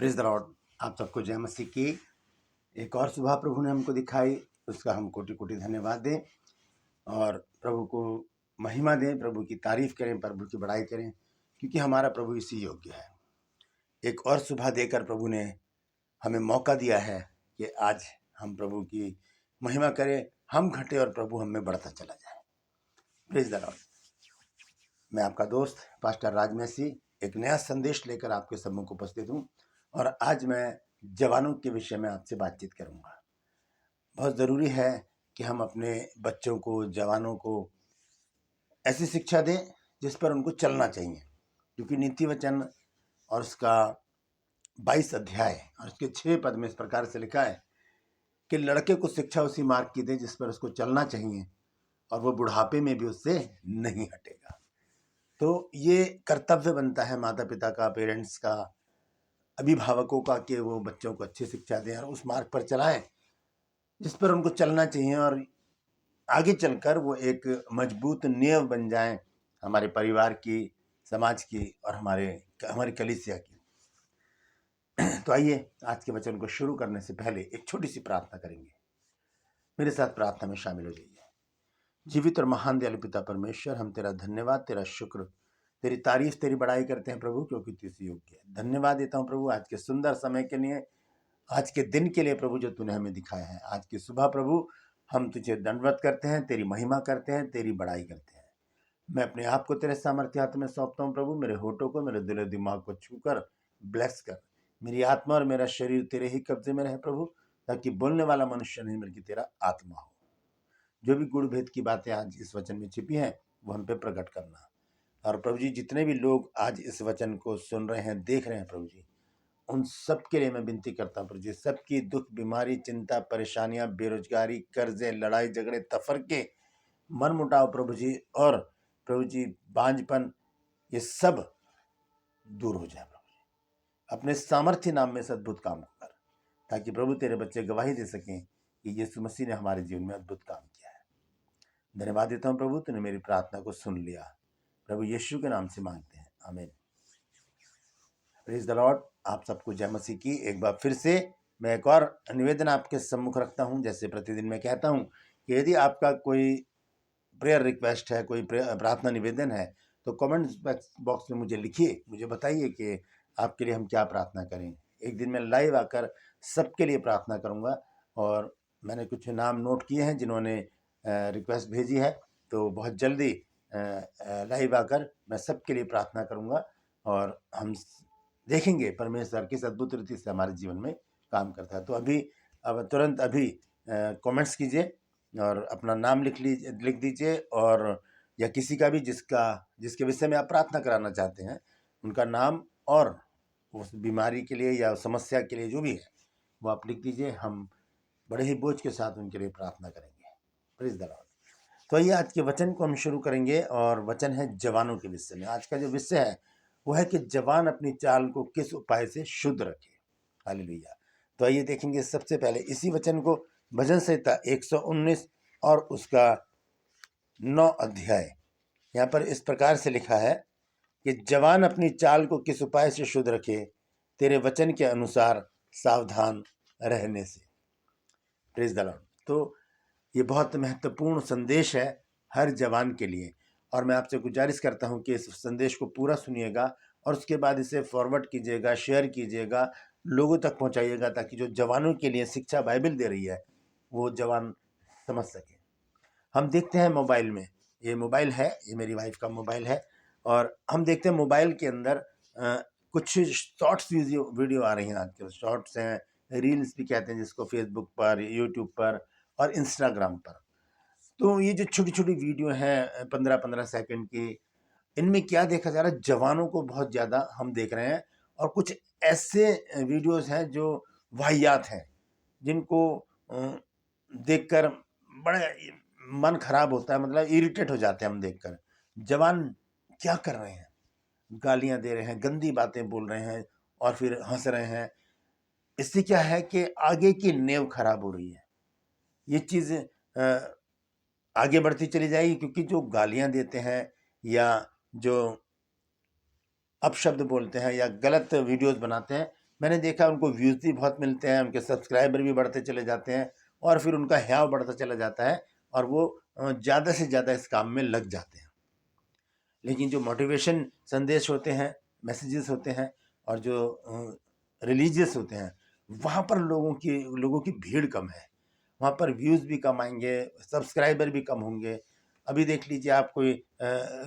Praise the Lord. आप सबको जय मसीह की। एक और सुबह प्रभु ने हमको दिखाई, उसका हम कोटि कोटि धन्यवाद दें और प्रभु को महिमा दें, प्रभु की तारीफ करें, प्रभु की बड़ाई करें, क्योंकि हमारा प्रभु इसी योग्य है। एक और सुबह देकर प्रभु ने हमें मौका दिया है कि आज हम प्रभु की महिमा करें, हम घटे और प्रभु हमें बढ़ता चला जाए। Praise the Lord. मैं आपका दोस्त पास्टर राज मसीह एक नया संदेश लेकर आपके सम्मुख उपस्थित हूँ और आज मैं जवानों के विषय में आपसे बातचीत करूँगा। बहुत ज़रूरी है कि हम अपने बच्चों को, जवानों को ऐसी शिक्षा दें जिस पर उनको चलना चाहिए, क्योंकि नीति वचन और उसका 22 अध्याय और उसके 6 पद में इस प्रकार से लिखा है कि लड़के को शिक्षा उसी मार्ग की दे जिस पर उसको चलना चाहिए और वो बुढ़ापे में भी उससे नहीं हटेगा। तो ये कर्तव्य बनता है माता पिता का, पेरेंट्स का, अभिभावकों का कि वो बच्चों को अच्छी शिक्षा दें और उस मार्ग पर चलाएं जिस पर उनको चलना चाहिए और आगे चलकर वो एक मजबूत नींव बन जाएं हमारे परिवार की, समाज की और हमारी कलीसिया की। तो आइए आज के वचन को शुरू करने से पहले एक छोटी सी प्रार्थना करेंगे। मेरे साथ प्रार्थना में शामिल हो जाइए। जीवित और महान दयालु पिता परमेश्वर, हम तेरा धन्यवाद, तेरा शुक्र, तेरी तारीफ, तेरी बड़ाई करते हैं प्रभु, क्योंकि तू इसी योग्य है। धन्यवाद देता हूँ प्रभु आज के सुंदर समय के लिए, आज के दिन के लिए प्रभु जो तूने हमें दिखाया है। आज की सुबह प्रभु हम तुझे दंडवत करते हैं, तेरी महिमा करते हैं, तेरी बड़ाई करते हैं। मैं अपने आप को तेरे सामर्थ्य हाथ में सौंपता हूँ प्रभु। मेरे होठों को, मेरे दिल दिमाग को छूकर ब्लेस कर। मेरी आत्मा और मेरा शरीर तेरे ही कब्जे में रहे प्रभु, ताकि बोलने वाला मनुष्य नहीं बल्कि तेरा आत्मा हो। जो भी गुण भेद की बातें आज इस वचन में छिपी हैं वो हम पे प्रकट करना। और प्रभु जी, जितने भी लोग आज इस वचन को सुन रहे हैं, देख रहे हैं प्रभु जी, उन सब के लिए मैं विनती करता हूँ प्रभु जी, सबकी दुख, बीमारी, चिंता, परेशानियां, बेरोजगारी, कर्जे, लड़ाई झगड़े, तफरके, मन मुटाव प्रभु जी और प्रभु जी बांझपन, ये सब दूर हो जाए प्रभु जी। अपने सामर्थ्य नाम में अद्भुत काम को कर, ताकि प्रभु तेरे बच्चे गवाही दे सकें कि यीशु मसीह ने हमारे जीवन में अद्भुत काम किया है। धन्यवाद देता हूँ प्रभु, तूने मेरी प्रार्थना को सुन लिया। प्रभु यीशु के नाम से मांगते हैं, आमीन। Praise the Lord. आप सबको जय मसीह की। एक बार फिर से मैं एक और निवेदन आपके सम्मुख रखता हूं। जैसे प्रतिदिन मैं कहता हूं कि यदि आपका कोई प्रेयर रिक्वेस्ट है, कोई प्रार्थना निवेदन है, तो कमेंट बॉक्स में मुझे लिखिए, मुझे बताइए कि आपके लिए हम क्या प्रार्थना करें। एक दिन मैं लाइव आकर सबके लिए प्रार्थना करूंगा और मैंने कुछ नाम नोट किए हैं जिन्होंने रिक्वेस्ट भेजी है, तो बहुत जल्दी लाइव आकर मैं सबके लिए प्रार्थना करूंगा और हम देखेंगे परमेश्वर किस अद्भुत रीति से हमारे जीवन में काम करता है। तो अब तुरंत अभी कमेंट्स कीजिए और अपना नाम लिख दीजिए, और या किसी का भी जिसके विषय में आप प्रार्थना कराना चाहते हैं उनका नाम और उस बीमारी के लिए या समस्या के लिए जो भी है वो आप लिख दीजिए। हम बड़े ही बोझ के साथ उनके लिए प्रार्थना करेंगे। Praise the Lord. तो आइए आज के वचन को हम शुरू करेंगे और वचन है जवानों के विषय में। आज का जो विषय है वो है कि जवान अपनी चाल को किस उपाय से शुद्ध रखे। हालेलुया। तो आइए देखेंगे सबसे पहले इसी वचन को भजन संहिता 119 और उसका 9 अध्याय। यहाँ पर इस प्रकार से लिखा है कि जवान अपनी चाल को किस उपाय से शुद्ध रखे, तेरे वचन के अनुसार सावधान रहने से। Praise the Lord. तो ये बहुत महत्वपूर्ण संदेश है हर जवान के लिए, और मैं आपसे गुजारिश करता हूं कि इस संदेश को पूरा सुनिएगा और उसके बाद इसे फॉरवर्ड कीजिएगा, शेयर कीजिएगा, लोगों तक पहुंचाइएगा, ताकि जो जवानों के लिए शिक्षा बाइबल दे रही है वो जवान समझ सके। हम देखते हैं मोबाइल में, ये मोबाइल है, ये मेरी वाइफ का मोबाइल है, और हम देखते हैं मोबाइल के अंदर कुछ शॉर्ट्स वीडियो आ रही हैं। आजकल शॉर्ट्स हैं, रील्स भी कहते हैं जिसको, फेसबुक पर, यूट्यूब पर और इंस्टाग्राम पर। तो ये जो छोटी छोटी वीडियो हैं 15-15 सेकंड की, इनमें क्या देखा जा रहा है, जवानों को बहुत ज़्यादा हम देख रहे हैं, और कुछ ऐसे वीडियोस हैं जो वाहियात हैं, जिनको देखकर बड़े मन खराब होता है, मतलब इरिटेट हो जाते हैं हम देखकर। जवान क्या कर रहे हैं, गालियां दे रहे हैं, गंदी बातें बोल रहे हैं और फिर हंस रहे हैं। इससे क्या है कि आगे की नींव खराब हो रही है। ये चीज़ आगे बढ़ती चली जाएगी, क्योंकि जो गालियां देते हैं या जो अपशब्द बोलते हैं या गलत वीडियोस बनाते हैं, मैंने देखा उनको व्यूज़ भी बहुत मिलते हैं, उनके सब्सक्राइबर भी बढ़ते चले जाते हैं और फिर उनका हियाव बढ़ता चला जाता है और वो ज़्यादा से ज़्यादा इस काम में लग जाते हैं। लेकिन जो मोटिवेशन संदेश होते हैं, मैसेजेस होते हैं और जो रिलीजियस होते हैं, वहाँ पर लोगों की भीड़ कम है। वहाँ पर व्यूज़ भी कम आएँगे, सब्सक्राइबर भी कम होंगे। अभी देख लीजिए, आप कोई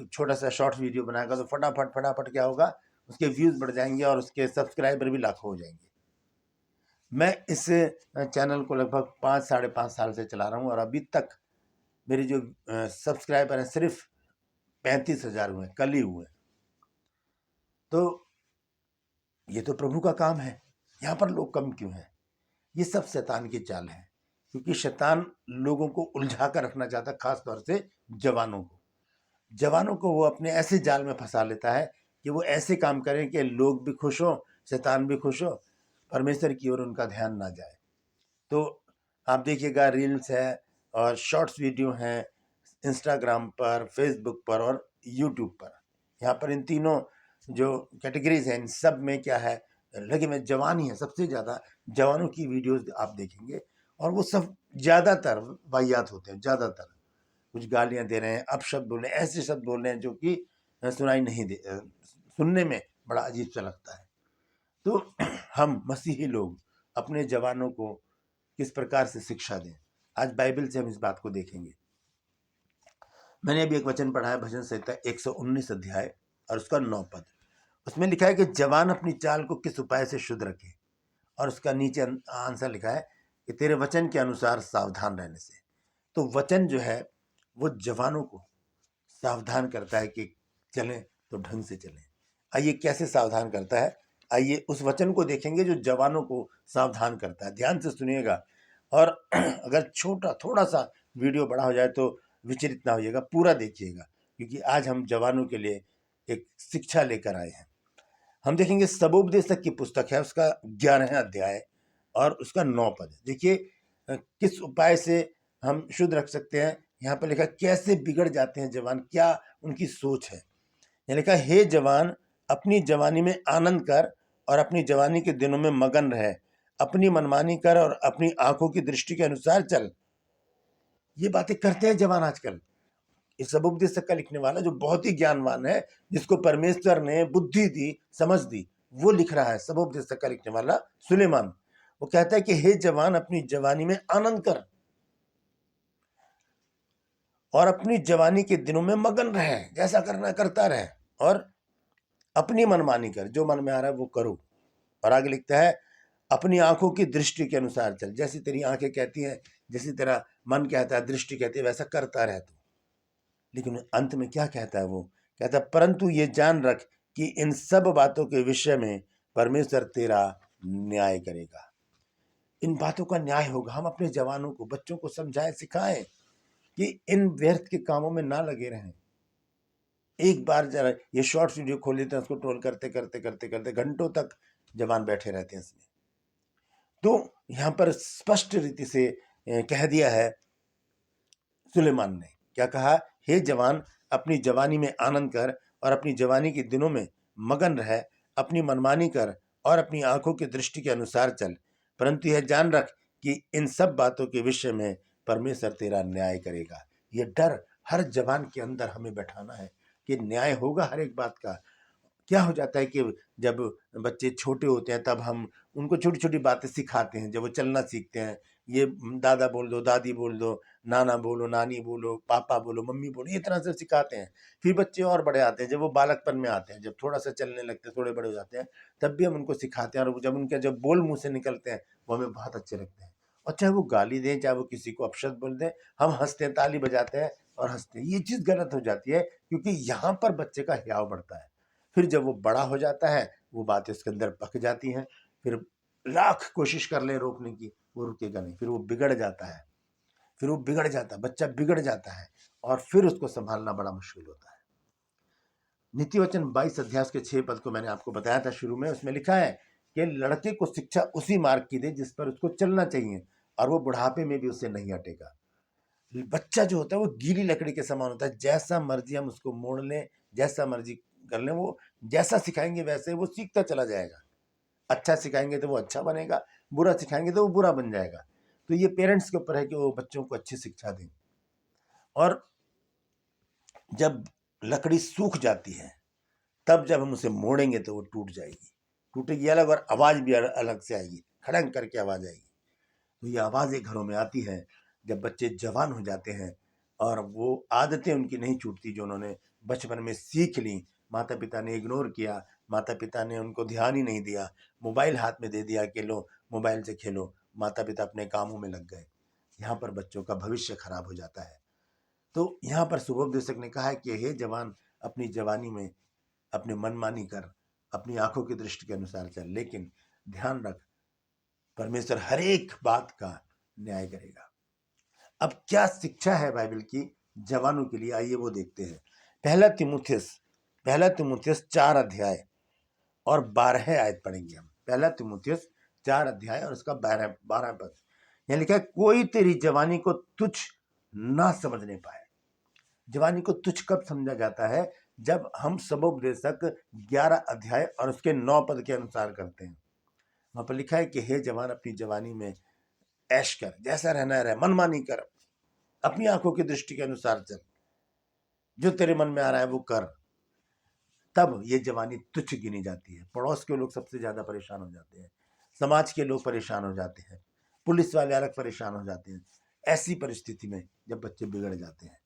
छोटा-सा शॉर्ट वीडियो बनाएगा तो फटाफट क्या होगा, उसके व्यूज़ बढ़ जाएँगे और उसके सब्सक्राइबर भी लाखों हो जाएँगे। मैं इस चैनल को लगभग 5 साढ़े 5 साल से चला रहा हूँ और अभी तक मेरे जो सब्सक्राइबर हैं सिर्फ 35,000 हुए, कल ही हुए। तो ये तो प्रभु का काम है, यहाँ पर लोग कम क्यों हैं? ये सब शैतान की चाल है, क्योंकि शैतान लोगों को उलझा कर रखना चाहता है, खास तौर से जवानों को वो अपने ऐसे जाल में फंसा लेता है कि वो ऐसे काम करें कि लोग भी खुश हों, शैतान भी खुश हो, परमेश्वर की ओर उनका ध्यान ना जाए। तो आप देखिएगा, रील्स है और शॉर्ट्स वीडियो हैं इंस्टाग्राम पर, फेसबुक पर और यूट्यूब पर। यहाँ पर इन तीनों जो कैटेगरीज हैं, इन सब में क्या है, लगे में जवान ही है। सबसे ज़्यादा जवानों की वीडियोस आप देखेंगे और वो सब ज़्यादातर वाहियात होते हैं। ज़्यादातर कुछ गालियाँ दे रहे हैं, अपशब्द बोल रहे हैं, ऐसे शब्द बोल रहे हैं जो कि सुनाई नहीं दे, सुनने में बड़ा अजीब सा लगता है। तो हम मसीही लोग अपने जवानों को किस प्रकार से शिक्षा दें, आज बाइबल से हम इस बात को देखेंगे। मैंने अभी एक वचन पढ़ा है, भजन संहिता 119 अध्याय और उसका 9 पद। उसमें लिखा है कि जवान अपनी चाल को किस उपाय से शुद्ध रखे, और उसका नीचे आंसर लिखा है कि तेरे वचन के अनुसार सावधान रहने से। तो वचन जो है वो जवानों को सावधान करता है कि चलें तो ढंग से चलें। आइए कैसे सावधान करता है, आइए उस वचन को देखेंगे जो जवानों को सावधान करता है। ध्यान से सुनिएगा और अगर छोटा थोड़ा सा वीडियो बड़ा हो जाए तो विचलित ना होइएगा, पूरा देखिएगा, क्योंकि आज हम जवानों के लिए एक शिक्षा लेकर आए हैं। हम देखेंगे सबोपदेशक की पुस्तक है, उसका 11वां अध्याय और उसका 9 पद। देखिए किस उपाय से हम शुद्ध रख सकते हैं। यहाँ पर लिखा कैसे बिगड़ जाते हैं जवान, क्या उनकी सोच है। यहाँ लिखा, हे जवान अपनी जवानी में आनंद कर और अपनी जवानी के दिनों में मगन रहे, अपनी मनमानी कर और अपनी आंखों की दृष्टि के अनुसार चल। ये बातें करते हैं जवान आजकल। इस सबोपदेशक का लिखने वाला जो बहुत ही ज्ञानवान है, जिसको परमेश्वर ने बुद्धि दी, समझ दी, वो लिख रहा है। सबोपदेशक का लिखने वाला सुलेमान, वो कहता है कि हे जवान अपनी जवानी में आनंद कर और अपनी जवानी के दिनों में मगन रहे, जैसा करना करता रहे, और अपनी मनमानी कर, जो मन में आ रहा है वो करो। और आगे लिखता है अपनी आंखों की दृष्टि के अनुसार चल, जैसी तेरी आंखें कहती हैं, जैसी तेरा मन कहता है, दृष्टि कहती है, वैसा करता रहे तू। लेकिन अंत में क्या कहता है, वो कहता है परंतु ये जान रख कि इन सब बातों के विषय में परमेश्वर तेरा न्याय करेगा। इन बातों का न्याय होगा। हम अपने जवानों को, बच्चों को समझाएं, सिखाएं कि इन व्यर्थ के कामों में ना लगे रहें। एक बार जरा ये शॉर्ट्स वीडियो खोल लेते हैं, उसको ट्रोल करते करते करते करते घंटों तक जवान बैठे रहते हैं इसमें। तो यहाँ पर स्पष्ट रीति से कह दिया है सुलेमान ने, क्या कहा, हे जवान अपनी जवानी में आनंद कर और अपनी जवानी के दिनों में मगन रह, अपनी मनमानी कर और अपनी आंखों की दृष्टि के अनुसार चल, परंतु यह जान रख कि इन सब बातों के विषय में परमेश्वर तेरा न्याय करेगा। ये डर हर जवान के अंदर हमें बैठाना है कि न्याय होगा हर एक बात का। क्या हो जाता है कि जब बच्चे छोटे होते हैं तब हम उनको छोटी छोटी बातें सिखाते हैं। जब वो चलना सीखते हैं, ये दादा बोल दो, दादी बोल दो, नाना बोलो, नानी बोलो, पापा बोलो, मम्मी बोलो, ये तरह से सिखाते हैं। फिर बच्चे और बड़े आते हैं, जब वो बालकपन में आते हैं, जब थोड़ा सा चलने लगते हैं, थोड़े बड़े हो जाते हैं, तब भी हम उनको सिखाते हैं। और जब उनके जब बोल मुँह से निकलते हैं वो हमें बहुत अच्छे लगते हैं। और चाहे वो गाली दें, चाहे वो किसी को अपशब्द बोल दें, हम हंसते हैं, ताली बजाते हैं और हंसते हैं। ये चीज़ गलत हो जाती है, क्योंकि यहाँ पर बच्चे का हियाव बढ़ता है। फिर जब वो बड़ा हो जाता है, वो बातें उसके अंदर पक जाती हैं। फिर लाख कोशिश कर ले रोकने की, वो रुकेगा नहीं। फिर वो बिगड़ जाता है, बच्चा बिगड़ जाता है और फिर उसको संभालना बड़ा मुश्किल होता है। नीति वचन 22 अध्याय के 6 पद को मैंने आपको बताया था शुरू में। उसमें लिखा है कि लड़के को शिक्षा उसी मार्ग की दे जिस पर उसको चलना चाहिए, और वो बुढ़ापे में भी उससे नहीं हटेगा। बच्चा जो होता है वो गीली लकड़ी के समान होता है, जैसा मर्जी हम उसको मोड़ लें, जैसा मर्जी कर लें, वो जैसा सिखाएंगे वैसे वो सीखता चला जाएगा। अच्छा सिखाएंगे तो वो अच्छा बनेगा, बुरा सिखाएंगे तो वो बुरा बन जाएगा। तो ये पेरेंट्स के ऊपर है कि वो बच्चों को अच्छी शिक्षा दें। और जब लकड़ी सूख जाती है तब जब हम उसे मोड़ेंगे तो वो टूट जाएगी, टूटेगी अलग, और आवाज भी अलग से आएगी, खड़ंग करके आवाज आएगी। तो ये आवाजें घरों में आती हैं जब बच्चे जवान हो जाते हैं और वो आदतें उनकी नहीं छूटती जो उन्होंने बचपन में सीख ली। माता पिता ने इग्नोर किया, माता पिता ने उनको ध्यान ही नहीं दिया, मोबाइल हाथ में दे दिया कि लो मोबाइल से खेलो, माता पिता अपने कामों में लग गए। यहाँ पर बच्चों का भविष्य खराब हो जाता है। तो यहाँ पर शुभोपदेशक ने कहा है कि हे जवान, अपनी जवानी में अपनी मनमानी कर, अपनी आंखों की दृष्टि के अनुसार चल, लेकिन ध्यान रख परमेश्वर हर एक बात का न्याय करेगा। अब क्या शिक्षा है बाइबल की जवानों के लिए, आइए वो देखते हैं। पहला तिमुथियुस 4 अध्याय और 12 आयत पढ़ेंगे हम। पहला तिमुथियुस 4 अध्याय और उसका 12 पद। यह लिखा है, कोई तेरी जवानी को तुच्छ ना समझने पाए। जवानी को तुच्छ कब समझा जाता है? जब हम सबोपदेशक 11 अध्याय और उसके 9 पद के अनुसार करते हैं। वहां पर लिखा है कि हे जवान, अपनी जवानी में ऐश कर, जैसा रहना है रह, मनमानी कर, अपनी आंखों की दृष्टि के अनुसार चल, जो तेरे मन में आ रहा है वो कर। तब ये जवानी तुच्छ गिनी जाती है। पड़ोस के लोग सबसे ज्यादा परेशान हो जाते हैं, समाज के लोग परेशान हो जाते हैं, पुलिस वाले अलग परेशान हो जाते हैं। ऐसी परिस्थिति में जब बच्चे बिगड़ जाते हैं,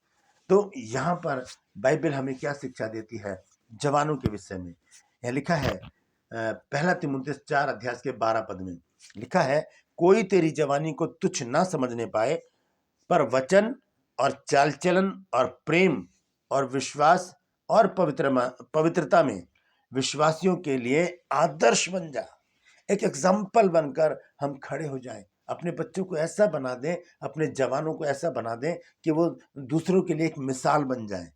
तो यहाँ पर बाइबल हमें क्या शिक्षा देती है जवानों के विषय में? यह लिखा है पहला तिमुथियुस 4 अध्याय के 12 पद में लिखा है, कोई तेरी जवानी को तुच्छ ना समझने पाए, पर वचन और चाल चलन और प्रेम और विश्वास और पवित्रता में विश्वासियों के लिए आदर्श बन जा। एक एग्जाम्पल बनकर हम खड़े हो जाएं, अपने बच्चों को ऐसा बना दें, अपने जवानों को ऐसा बना दें कि वो दूसरों के लिए एक मिसाल बन जाए,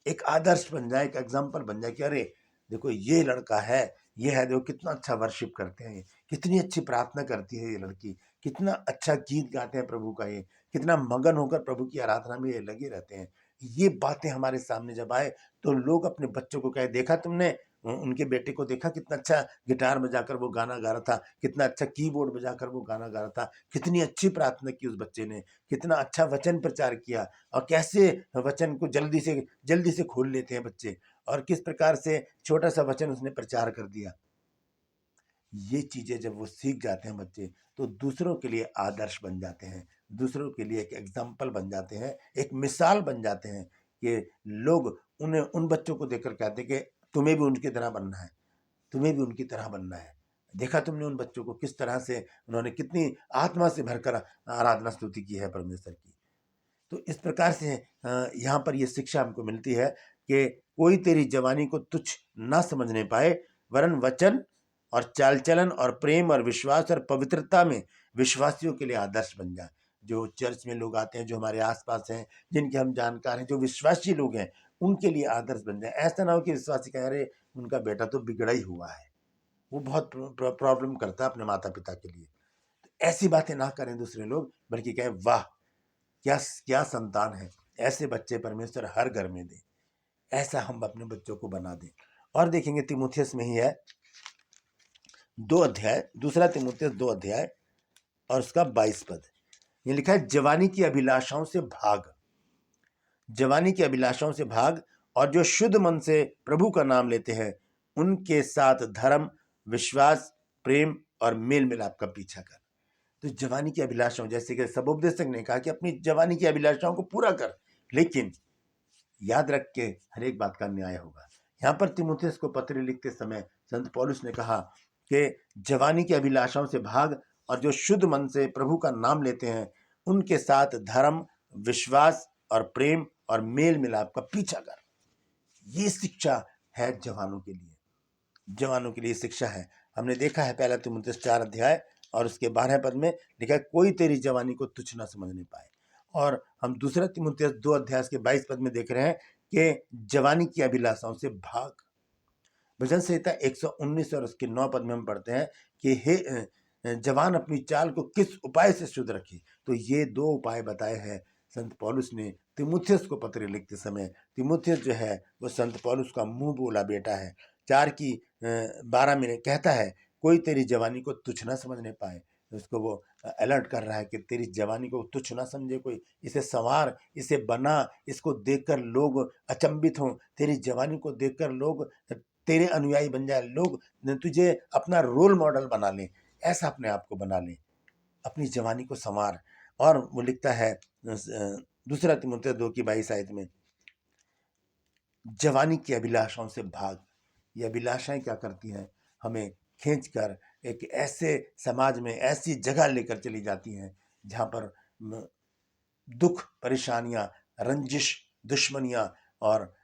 एक आदर्श बन जाए, एक एग्जाम्पल बन जाए कि अरे देखो ये लड़का है, ये है, देखो कितना अच्छा वर्शिप करते हैं, कितनी अच्छी प्रार्थना करती है ये लड़की, कितना अच्छा गीत गाते हैं प्रभु का, ये कितना मगन होकर प्रभु की आराधना में ये लगे रहते हैं। ये बातें हमारे सामने जब आए तो लोग अपने बच्चों को कहे, देखा तुमने उनके बेटे को, देखा कितना अच्छा गिटार बजाकर वो गाना गा रहा था, कितना अच्छा कीबोर्ड बजाकर वो गाना गा रहा था, कितनी अच्छी प्रार्थना की उस बच्चे ने, कितना अच्छा वचन प्रचार किया, और कैसे वचन को जल्दी से खोल लेते हैं बच्चे, और किस प्रकार से छोटा सा वचन उसने प्रचार कर दिया। ये चीजें जब वो सीख जाते हैं बच्चे, तो दूसरों के लिए आदर्श बन जाते हैं, दूसरों के लिए एक एग्जाम्पल बन जाते हैं, एक मिसाल बन जाते हैं कि लोग उन्हें, उन बच्चों को देखकर कहते हैं कि तुम्हें भी उनकी तरह बनना है, तुम्हें भी उनकी तरह बनना है। देखा तुमने उन बच्चों को किस तरह से उन्होंने कितनी आत्मा से भरकर आराधना स्तुति की है परमेश्वर की। तो इस प्रकार से यहाँ पर यह शिक्षा हमको मिलती है कि कोई तेरी जवानी को तुच्छ ना समझने पाए, वरन वचन और चाल चलन और प्रेम और विश्वास और पवित्रता में विश्वासियों के लिए आदर्श बन जाए। जो चर्च में लोग आते हैं, जो हमारे आसपास हैं, जिनके हम जानकार हैं, जो विश्वासी लोग हैं, उनके लिए आदर्श बन जाए। ऐसा ना हो कि विश्वासी कहें अरे उनका बेटा तो बिगड़ा ही हुआ है, वो बहुत प्रॉब्लम करता है अपने माता पिता के लिए। तो ऐसी बातें ना करें दूसरे लोग, बल्कि कहें वाह क्या क्या संतान है। ऐसे बच्चे परमेश्वर हर घर में दे, ऐसा हम अपने बच्चों को बना दें। और देखेंगे तिमुथियुस में ही है 2 अध्याय, दूसरा तिमुथियुस 2 अध्याय और उसका 22 पद। ये लिखा है, जवानी की अभिलाषाओं से भाग, जवानी की अभिलाषाओं से भाग, और जो शुद्ध मन से प्रभु का नाम लेते हैं उनके साथ धर्म, विश्वास, प्रेम और मेल मिलाप का पीछा कर। तो जवानी की अभिलाषाओं, जैसे कि सबोपदेशक ने कहा कि अपनी जवानी की अभिलाषाओं को पूरा कर, लेकिन याद रख के हर एक बात का न्याय होगा। यहाँ पर तिमुथियुस को पत्र लिखते समय संत पौलुस ने कहा कि जवानी की अभिलाषाओं से भाग, और जो शुद्ध मन से प्रभु का नाम लेते हैं उनके साथ धर्म, विश्वास और प्रेम और मेल मिलाप का पीछा कर। ये शिक्षा है जवानों के लिए, जवानों के लिए शिक्षा है। हमने देखा है पहला तिमुथियुस 4 अध्याय और उसके 12 पद में लिखा है, कोई तेरी जवानी को तुच्छ ना समझने पाए। और हम दूसरा तिमुथियुस 2 अध्याय के 22 पद में देख रहे हैं कि जवानी की अभिलाषाओं से भाग। भजन संहिता 119 और उसके 9 पद में हम पढ़ते हैं कि हे जवान, अपनी चाल को किस उपाय से शुद्ध रखी। तो ये 2 उपाय बताए हैं संत पौलुस ने तिमुथियुस को पत्र लिखते समय। तिमुथियुस जो है वो संत पौलुस का मुंह बोला बेटा है। 4 की 12 में कहता है, कोई तेरी जवानी को तुच्छ ना समझने पाए। उसको वो अलर्ट कर रहा है कि तेरी जवानी को तुच्छ ना समझे कोई, इसे संवार, इसे बना, इसको देखकर लोग अचंभित हों, तेरी जवानी को देखकर लोग तेरे अनुयायी बन जाए, लोग तुझे अपना रोल मॉडल बना लें, ऐसा अपने आप को बना लें, अपनी जवानी को संवार। और वो लिखता है दूसरा तिमुथियुस 2:22 में, जवानी की अभिलाषाओं से भाग। ये अभिलाषाएं क्या करती हैं, हमें खींचकर एक ऐसे समाज में, ऐसी जगह लेकर चली जाती हैं जहाँ पर दुख, परेशानियां, रंजिश, दुश्मनियां और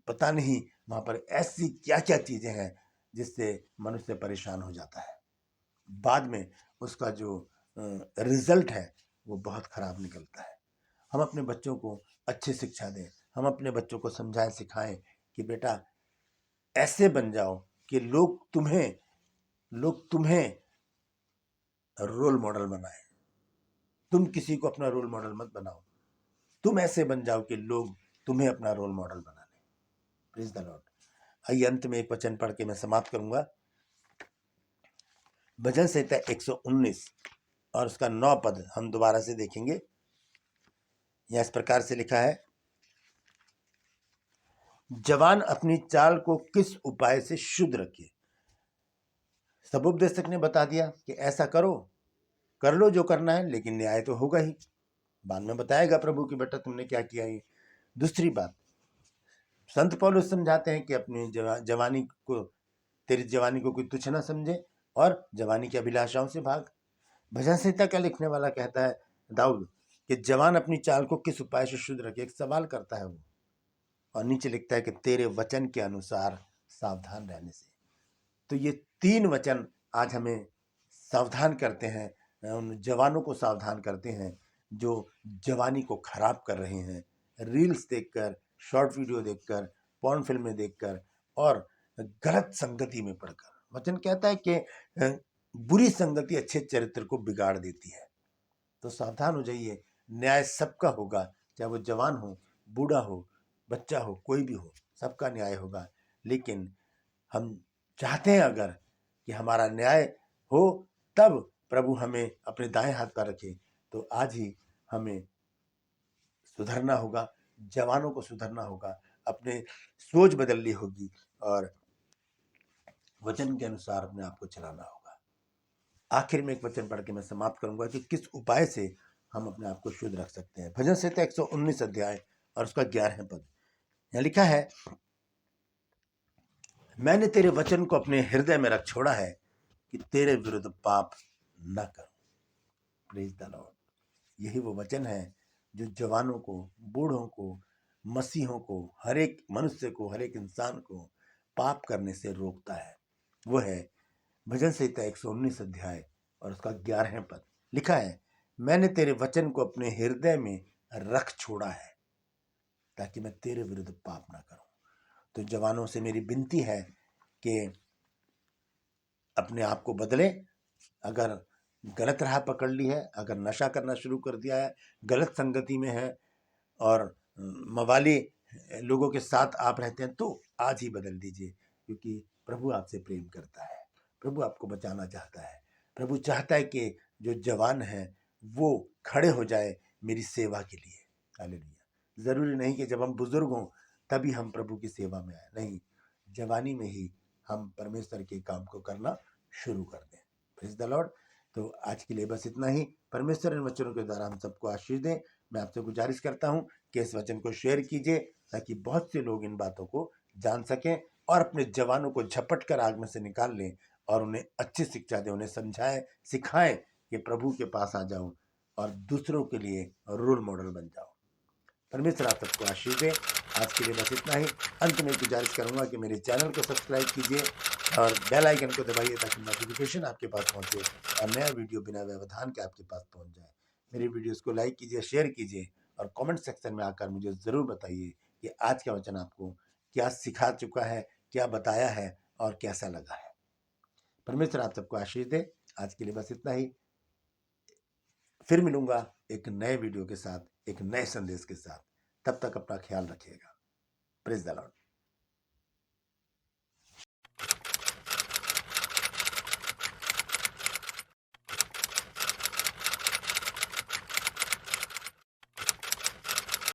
पता नहीं वहाँ पर ऐसी क्या क्या चीज़ें हैं जिससे मनुष्य परेशान हो जाता है। बाद में उसका जो रिजल्ट है वो बहुत खराब निकलता है। हम अपने बच्चों को अच्छी शिक्षा दें, हम अपने बच्चों को समझाएं, सिखाएं कि बेटा ऐसे बन जाओ कि लोग तुम्हें रोल मॉडल बनाएं। तुम किसी को अपना रोल मॉडल मत बनाओ, तुम ऐसे बन जाओ कि लोग तुम्हें अपना रोल मॉडल बना लें। Praise the Lord. आइए अंत में एक वचन पढ़ के मैं समाप्त करूंगा। भजन संहिता 119 और उसका 9 पद हम दोबारा से देखेंगे। यह इस प्रकार से लिखा है, जवान अपनी चाल को किस उपाय से शुद्ध रखे। सब उपदेशक ने बता दिया कि ऐसा करो, कर लो जो करना है, लेकिन न्याय तो होगा ही। बाद में बताएगा प्रभु कि बेटा तुमने क्या किया है। दूसरी बात, संत पौलुस समझाते हैं कि अपनी जवानी को, तेरी जवानी को कोई तुच्छ ना समझे और जवानी की अभिलाषाओं से भाग। भजन संहिता का लिखने वाला कहता है दाऊद कि जवान अपनी चाल को किस उपाय से शुद्ध रखे। एक सवाल करता है वो, और नीचे लिखता है कि तेरे वचन के अनुसार सावधान रहने से। तो ये 3 वचन आज हमें सावधान करते हैं, उन जवानों को सावधान करते हैं जो जवानी को खराब कर रहे हैं, रील्स देखकर, शॉर्ट वीडियो देखकर, पॉर्न फिल्में देखकर और गलत संगति में पड़कर। वचन कहता है कि बुरी संगति अच्छे चरित्र को बिगाड़ देती है। तो सावधान हो जाइए, न्याय सबका होगा, चाहे वो जवान हो, बूढ़ा हो, बच्चा हो, कोई भी हो, सबका न्याय होगा। लेकिन हम चाहते हैं अगर कि हमारा न्याय हो, तब प्रभु हमें अपने दाएं हाथ पर रखे। तो आज ही हमें सुधरना होगा, जवानों को सुधरना होगा, अपने सोच बदलनी होगी और वचन के अनुसार अपने आप को चलाना होगा। आखिर में एक वचन पढ़ के मैं समाप्त करूंगा कि किस उपाय से हम अपने आप को शुद्ध रख सकते हैं। भजन संहिता 119 अध्याय और उसका 11 पद, यह लिखा है, मैंने तेरे वचन को अपने हृदय में रख छोड़ा है कि तेरे विरुद्ध पाप न करूं। Praise the Lord. यही वो वचन है जो जवानों को, बूढ़ों को, मसीहों को, हर एक मनुष्य को, हर एक इंसान को पाप करने से रोकता है। वो है भजन संहिता 119 अध्याय और उसका 11 पद। लिखा है, मैंने तेरे वचन को अपने हृदय में रख छोड़ा है ताकि मैं तेरे विरुद्ध पाप ना करूं। तो जवानों से मेरी विनती है कि अपने आप को बदले। अगर गलत राह पकड़ ली है, अगर नशा करना शुरू कर दिया है, गलत संगति में है और मवाली लोगों के साथ आप रहते हैं, तो आज ही बदल दीजिए, क्योंकि प्रभु आपसे प्रेम करता है, प्रभु आपको बचाना चाहता है। प्रभु चाहता है कि जो जवान है वो खड़े हो जाए मेरी सेवा के लिए। हालेलुया। जरूरी नहीं कि जब हम बुजुर्ग हों तभी हम प्रभु की सेवा में आए, नहीं, जवानी में ही हम परमेश्वर के काम को करना शुरू कर दें। Praise the Lord. तो आज के लिए बस इतना ही। परमेश्वर इन वचनों के द्वारा हम सबको आशीष दें। मैं आपसे गुजारिश करता हूं कि इस वचन को शेयर कीजिए ताकि बहुत से लोग इन बातों को जान सकें और अपने जवानों को झपट कर आग में से निकाल लें और उन्हें अच्छी शिक्षा दें, उन्हें समझाएं, सिखाएं कि प्रभु के पास आ जाओ और दूसरों के लिए रोल मॉडल बन जाओ। परमेश्वर आप सबको आशीष दे। आज के लिए बस इतना ही। अंत में गुजारिश करूंगा कि मेरे चैनल को सब्सक्राइब कीजिए और बेल आइकन को दबाइए ताकि नोटिफिकेशन आपके पास पहुंचे और नया वीडियो बिना व्यवधान के आपके पास पहुंच जाए। मेरे वीडियोस को लाइक कीजिए, शेयर कीजिए और कमेंट सेक्शन में आकर मुझे ज़रूर बताइए कि आज का वचन आपको क्या सिखा चुका है, क्या बताया है और कैसा लगा है। परमेश्वर आप सबको आशीष दे। आज के लिए बस इतना ही। फिर मिलूंगा एक नए वीडियो के साथ, एक नए संदेश के साथ। तब तक अपना ख्याल रखिएगा। Praise the Lord.